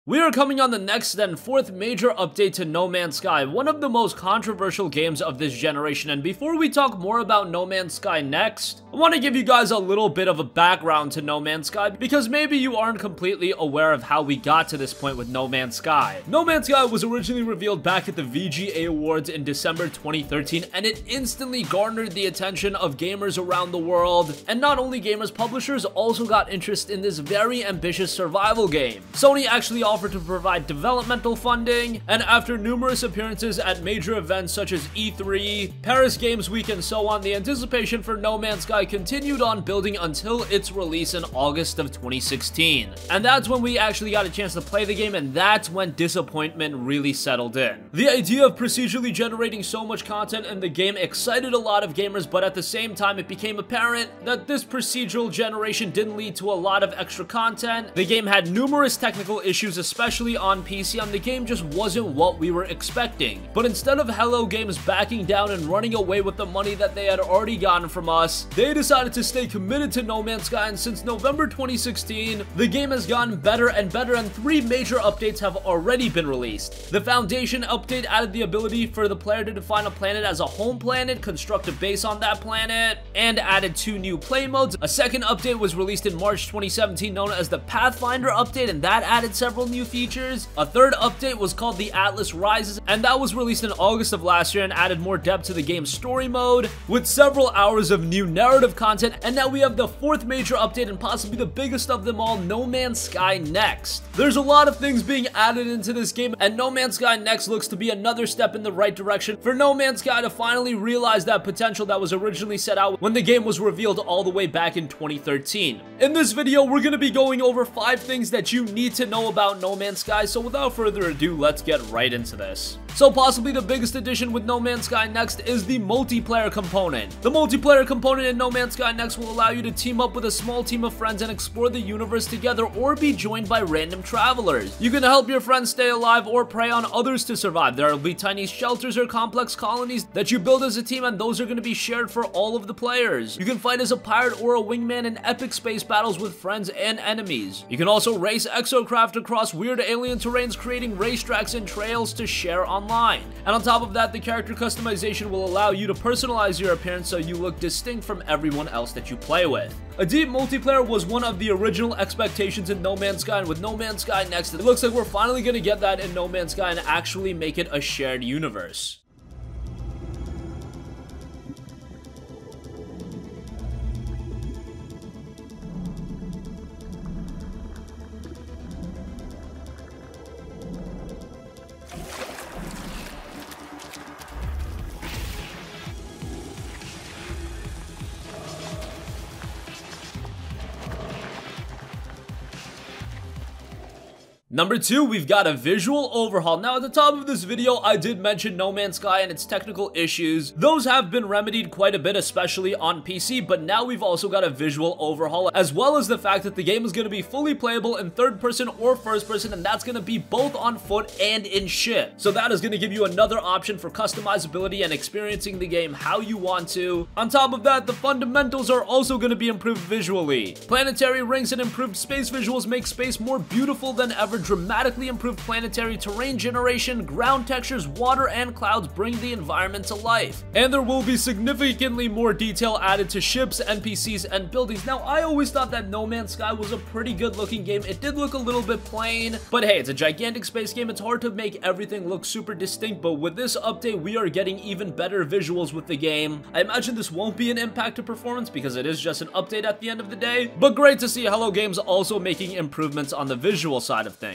We are coming on the next and fourth major update to No Man's Sky, one of the most controversial games of this generation. And before we talk more about No Man's Sky next, I want to give you guys a little bit of a background to No Man's Sky, because maybe you aren't completely aware of how we got to this point with No Man's Sky. No Man's Sky was originally revealed back at the VGA Awards in December 2013, and it instantly garnered the attention of gamers around the world. And not only gamers, publishers also got interest in this very ambitious survival game. Sony actually offered to provide developmental funding, and after numerous appearances at major events such as E3, Paris Games Week, and so on, the anticipation for No Man's Sky continued on building until its release in August of 2016. And that's when we actually got a chance to play the game, and that's when disappointment really settled in. The idea of procedurally generating so much content in the game excited a lot of gamers, but at the same time it became apparent that this procedural generation didn't lead to a lot of extra content. The game had numerous technical issues, especially on PC, and the game just wasn't what we were expecting. But instead of Hello Games backing down and running away with the money that they had already gotten from us, they decided to stay committed to No Man's Sky, and since November 2016, the game has gotten better and better, and 3 major updates have already been released. The Foundation update added the ability for the player to define a planet as a home planet, construct a base on that planet, and added 2 new play modes. A second update was released in March 2017 known as the Pathfinder update, and that added several new features. A third update was called the Atlas Rises, and that was released in August of last year and added more depth to the game's story mode with several hours of new narrative content. And now we have the 4th major update, and possibly the biggest of them all, No Man's Sky Next. There's a lot of things being added into this game, and No Man's Sky Next looks to be another step in the right direction for No Man's Sky to finally realize that potential that was originally set out when the game was revealed all the way back in 2013. In this video, we're going to be going over 5 things that you need to know about No Man's Sky, so without further ado, let's get right into this. So possibly the biggest addition with No Man's Sky Next is the multiplayer component. The multiplayer component in No Man's Sky Next will allow you to team up with a small team of friends and explore the universe together, or be joined by random travelers. You can help your friends stay alive or prey on others to survive. There will be tiny shelters or complex colonies that you build as a team, and those are going to be shared for all of the players. You can fight as a pirate or a wingman in epic space battles with friends and enemies. You can also race exocraft across weird alien terrains, creating racetracks and trails to share online. And on top of that, the character customization will allow you to personalize your appearance so you look distinct from everyone else that you play with. A deep multiplayer was one of the original expectations in No Man's Sky, and with No Man's Sky Next, it looks like we're finally going to get that in No Man's Sky and actually make it a shared universe. Number 2, we've got a visual overhaul. Now, at the top of this video, I did mention No Man's Sky and its technical issues. Those have been remedied quite a bit, especially on PC, but now we've also got a visual overhaul, as well as the fact that the game is going to be fully playable in 3rd person or 1st person, and that's going to be both on foot and in ship. So that is going to give you another option for customizability and experiencing the game how you want to. On top of that, the fundamentals are also going to be improved visually. Planetary rings and improved space visuals make space more beautiful than ever. Dramatically improved planetary terrain generation, ground textures, water, and clouds bring the environment to life. And there will be significantly more detail added to ships, NPCs, and buildings. Now, I always thought that No Man's Sky was a pretty good looking game. It did look a little bit plain, but hey, it's a gigantic space game. It's hard to make everything look super distinct, but with this update, we are getting even better visuals with the game. I imagine this won't be an impact to performance because it is just an update at the end of the day, but great to see Hello Games also making improvements on the visual side of things.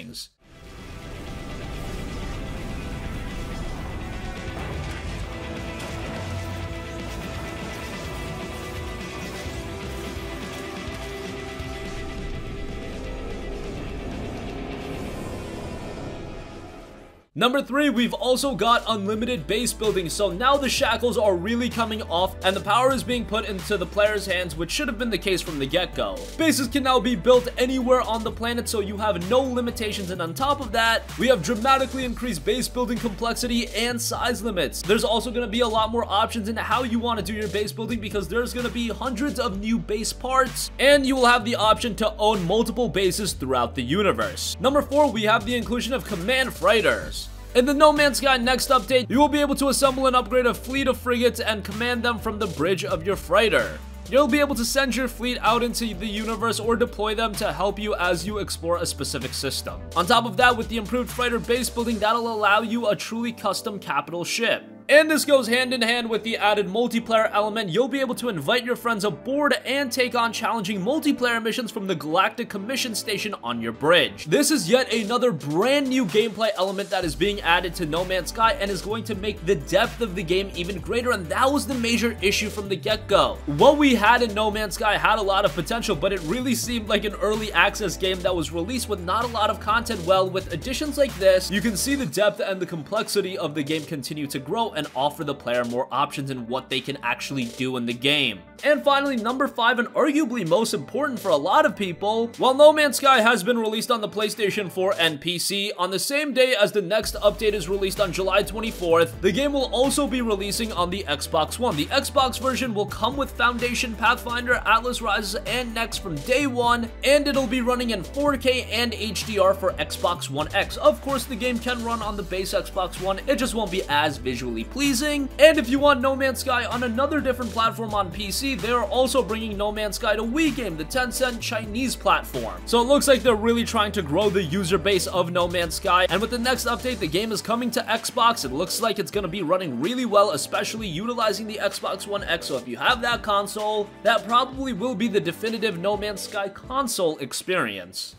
Number 3, we've also got unlimited base building, so now the shackles are really coming off and the power is being put into the player's hands, which should have been the case from the get-go. Bases can now be built anywhere on the planet, so you have no limitations, and on top of that, we have dramatically increased base building complexity and size limits. There's also going to be a lot more options in how you want to do your base building because there's going to be hundreds of new base parts, and you will have the option to own multiple bases throughout the universe. Number 4, we have the inclusion of command freighters. In the No Man's Sky next update, you will be able to assemble and upgrade a fleet of frigates and command them from the bridge of your freighter. You'll be able to send your fleet out into the universe or deploy them to help you as you explore a specific system. On top of that, with the improved freighter base building, that'll allow you a truly custom capital ship. And this goes hand in hand with the added multiplayer element. You'll be able to invite your friends aboard and take on challenging multiplayer missions from the Galactic Commission Station on your bridge. This is yet another brand new gameplay element that is being added to No Man's Sky and is going to make the depth of the game even greater, and that was the major issue from the get-go. What we had in No Man's Sky had a lot of potential, but it really seemed like an early access game that was released with not a lot of content. Well, with additions like this, you can see the depth and the complexity of the game continue to grow and offer the player more options in what they can actually do in the game. And finally, number 5, and arguably most important for a lot of people, while No Man's Sky has been released on the PlayStation 4 and PC, on the same day as the next update is released on July 24th, the game will also be releasing on the Xbox One. The Xbox version will come with Foundation, Pathfinder, Atlas Rises, and Next from day one, and it'll be running in 4K and HDR for Xbox One X. Of course, the game can run on the base Xbox One, it just won't be as visually pleasing. And if you want No Man's Sky on another different platform on PC, they are also bringing No Man's Sky to Wii Game, the Tencent Chinese platform. So it looks like they're really trying to grow the user base of No Man's Sky, and with the next update, the game is coming to Xbox. It looks like it's going to be running really well, especially utilizing the Xbox One X, so if you have that console, that probably will be the definitive No Man's Sky console experience.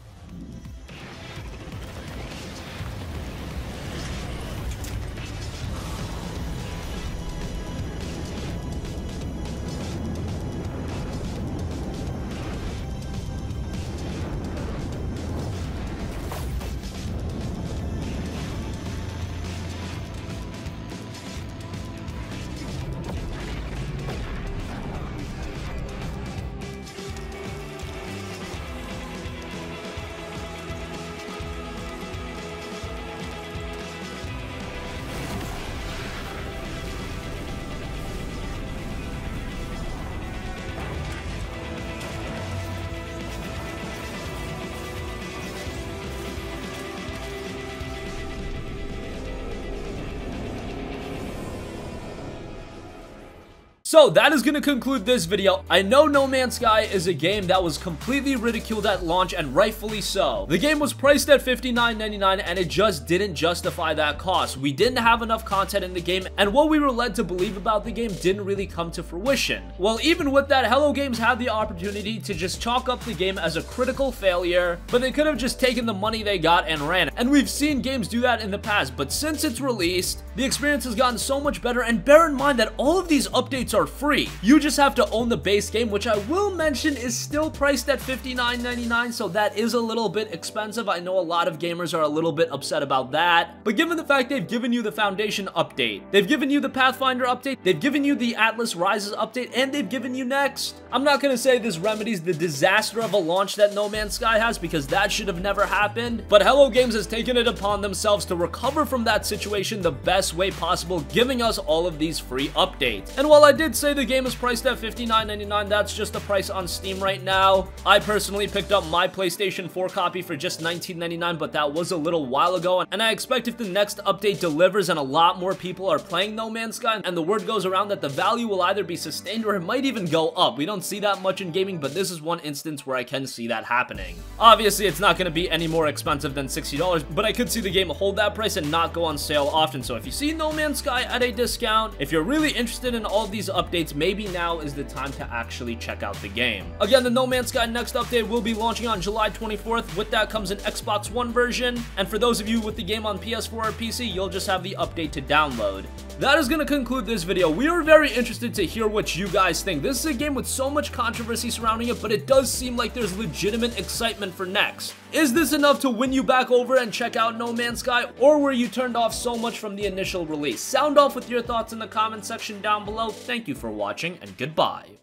So that is going to conclude this video. I know No Man's Sky is a game that was completely ridiculed at launch, and rightfully so. The game was priced at $59.99 and it just didn't justify that cost. We didn't have enough content in the game, and what we were led to believe about the game didn't really come to fruition. Well, even with that, Hello Games had the opportunity to just chalk up the game as a critical failure, but they could have just taken the money they got and ran. And we've seen games do that in the past, but since it's released, the experience has gotten so much better, and bear in mind that all of these updates are free. You just have to own the base game, which I will mention is still priced at $59.99, so that is a little bit expensive. I know a lot of gamers are a little bit upset about that, but given the fact they've given you the Foundation update, they've given you the Pathfinder update, they've given you the Atlas Rises update, and they've given you Next. I'm not gonna say this remedies the disaster of a launch that No Man's Sky has, because that should have never happened, but Hello Games has taken it upon themselves to recover from that situation the best way possible, giving us all of these free updates. And while I did say the game is priced at $59.99, that's just the price on Steam right now. I personally picked up my PlayStation 4 copy for just $19.99, but that was a little while ago, and I expect if the next update delivers and a lot more people are playing No Man's Sky, and the word goes around that the value will either be sustained or it might even go up. We don't see that much in gaming, but this is one instance where I can see that happening. Obviously, it's not going to be any more expensive than $60, but I could see the game hold that price and not go on sale often. So if you see No Man's Sky at a discount, if you're really interested in all of these updates, maybe now is the time to actually check out the game. Again, the No Man's Sky next update will be launching on July 24th. With that comes an Xbox One version, and for those of you with the game on PS4 or PC, you'll just have the update to download. That is going to conclude this video. We are very interested to hear what you guys think. This is a game with so much controversy surrounding it, but it does seem like there's legitimate excitement for Next. Is this enough to win you back over and check out No Man's Sky, or were you turned off so much from the initial release? Sound off with your thoughts in the comment section down below. Thank you for watching, and goodbye.